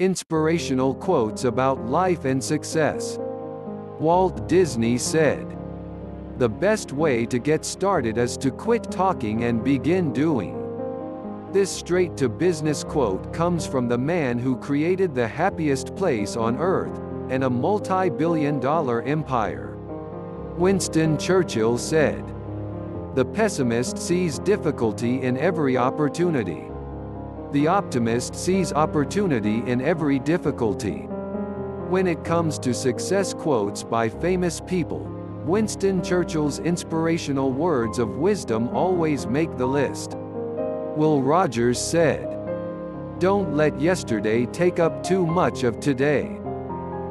Inspirational quotes about life and success. Walt Disney said, "The best way to get started is to quit talking and begin doing." This straight-to-business quote comes from the man who created the happiest place on earth, and a multi-billion-dollar empire. Winston Churchill said, "The pessimist sees difficulty in every opportunity. The optimist sees opportunity in every difficulty." When it comes to success quotes by famous people, Winston Churchill's inspirational words of wisdom always make the list. Will Rogers said, "Don't let yesterday take up too much of today."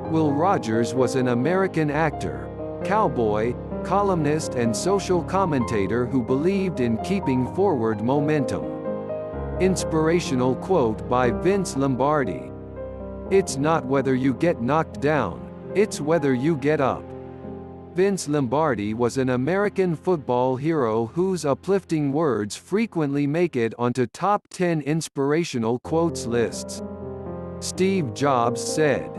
Will Rogers was an American actor, cowboy, columnist and social commentator who believed in keeping forward momentum. Inspirational quote by Vince Lombardi. "It's not whether you get knocked down, it's whether you get up." Vince Lombardi was an American football hero whose uplifting words frequently make it onto top 10 inspirational quotes lists. Steve Jobs said,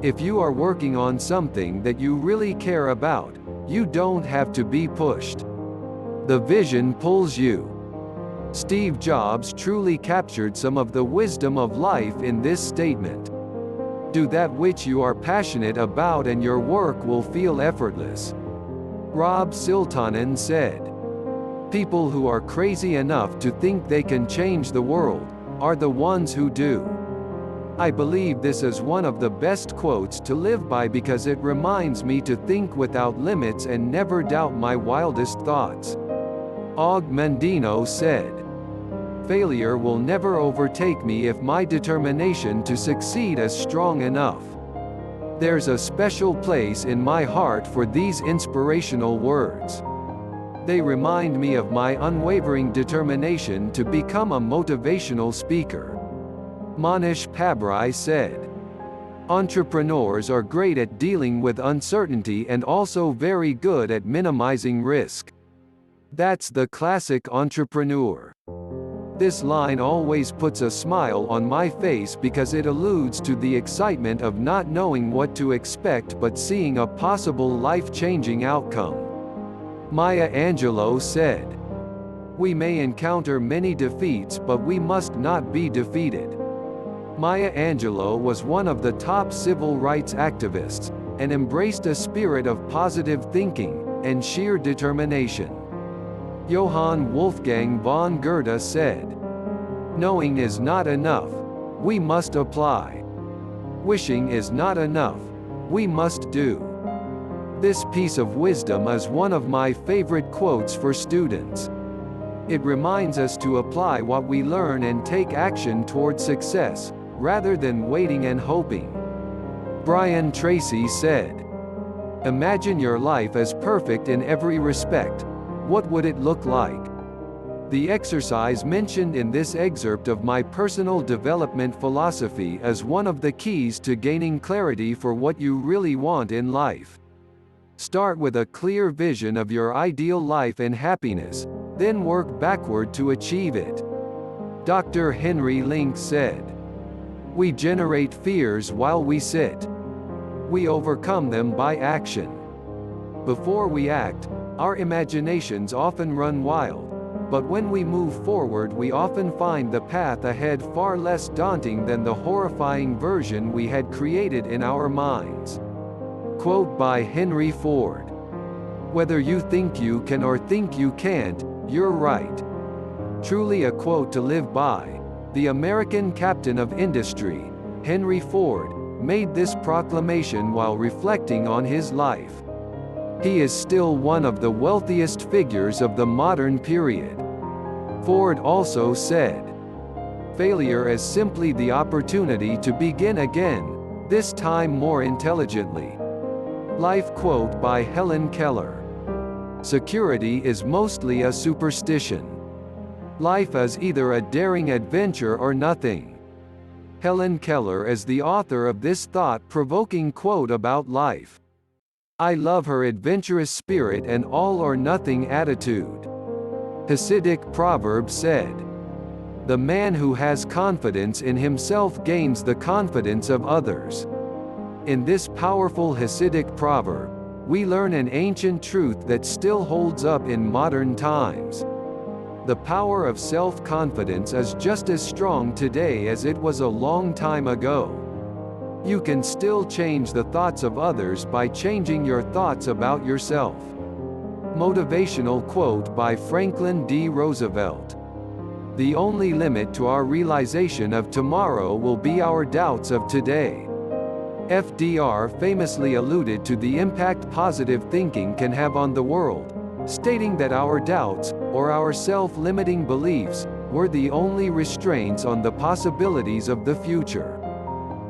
"If you are working on something that you really care about, you don't have to be pushed. The vision pulls you." Steve Jobs truly captured some of the wisdom of life in this statement. Do that which you are passionate about and your work will feel effortless. Rob Siltanen said, "People who are crazy enough to think they can change the world, are the ones who do." I believe this is one of the best quotes to live by because it reminds me to think without limits and never doubt my wildest thoughts. Og Mandino said, "Failure will never overtake me if my determination to succeed is strong enough." There's a special place in my heart for these inspirational words. They remind me of my unwavering determination to become a motivational speaker. Manish Pabrai said, "Entrepreneurs are great at dealing with uncertainty and also very good at minimizing risk. That's the classic entrepreneur." This line always puts a smile on my face because it alludes to the excitement of not knowing what to expect but seeing a possible life-changing outcome. Maya Angelou said, "We may encounter many defeats but we must not be defeated." Maya Angelou was one of the top civil rights activists, and embraced a spirit of positive thinking and sheer determination. Johann Wolfgang von Goethe said, "Knowing is not enough, we must apply. Wishing is not enough, we must do." This piece of wisdom is one of my favorite quotes for students. It reminds us to apply what we learn and take action toward success, rather than waiting and hoping. Brian Tracy said, "Imagine your life as perfect in every respect. What would it look like?" The exercise mentioned in this excerpt of my personal development philosophy is one of the keys to gaining clarity for what you really want in life. Start with a clear vision of your ideal life and happiness, then work backward to achieve it. Dr. Henry Link said, "We generate fears while we sit. We overcome them by action." Before we act, our imaginations often run wild, but when we move forward we often find the path ahead far less daunting than the horrifying version we had created in our minds. Quote by Henry Ford. "Whether you think you can or think you can't, you're right." Truly a quote to live by. The American captain of industry, Henry Ford, made this proclamation while reflecting on his life. He is still one of the wealthiest figures of the modern period. Ford also said, "Failure is simply the opportunity to begin again, this time more intelligently." Life quote by Helen Keller. "Security is mostly a superstition. Life is either a daring adventure or nothing." Helen Keller is the author of this thought-provoking quote about life. I love her adventurous spirit and all-or-nothing attitude. Hasidic proverb said, The man who has confidence in himself gains the confidence of others. In this powerful Hasidic proverb, we learn an ancient truth that still holds up in modern times. The power of self-confidence is just as strong today as it was a long time ago. You can still change the thoughts of others by changing your thoughts about yourself. Motivational quote by Franklin D. Roosevelt. The only limit to our realization of tomorrow will be our doubts of today. FDR famously alluded to the impact positive thinking can have on the world, stating that our doubts, or our self-limiting beliefs, were the only restraints on the possibilities of the future.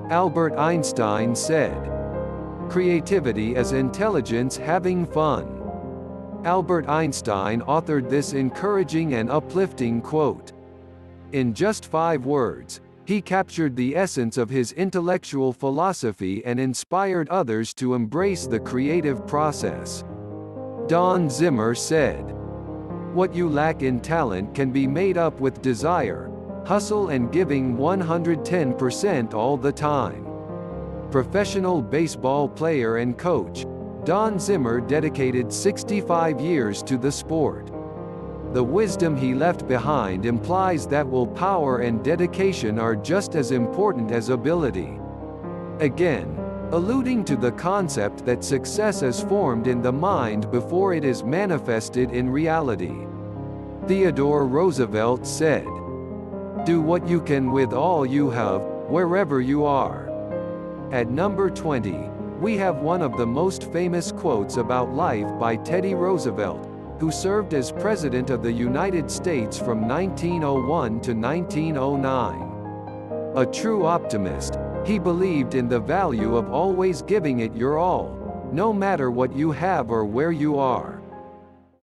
Albert Einstein said, "Creativity is intelligence having fun." Albert Einstein authored this encouraging and uplifting quote. In just 5 words, he captured the essence of his intellectual philosophy and inspired others to embrace the creative process. Don Zimmer said, "What you lack in talent can be made up with desire, hustle and giving 110% all the time." Professional baseball player and coach, Don Zimmer dedicated 65 years to the sport. The wisdom he left behind implies that willpower and dedication are just as important as ability. Again, alluding to the concept that success is formed in the mind before it is manifested in reality. Theodore Roosevelt said, "Do what you can with all you have, wherever you are." At number 20, we have one of the most famous quotes about life by Teddy Roosevelt, who served as President of the United States from 1901 to 1909. A true optimist, he believed in the value of always giving it your all, no matter what you have or where you are.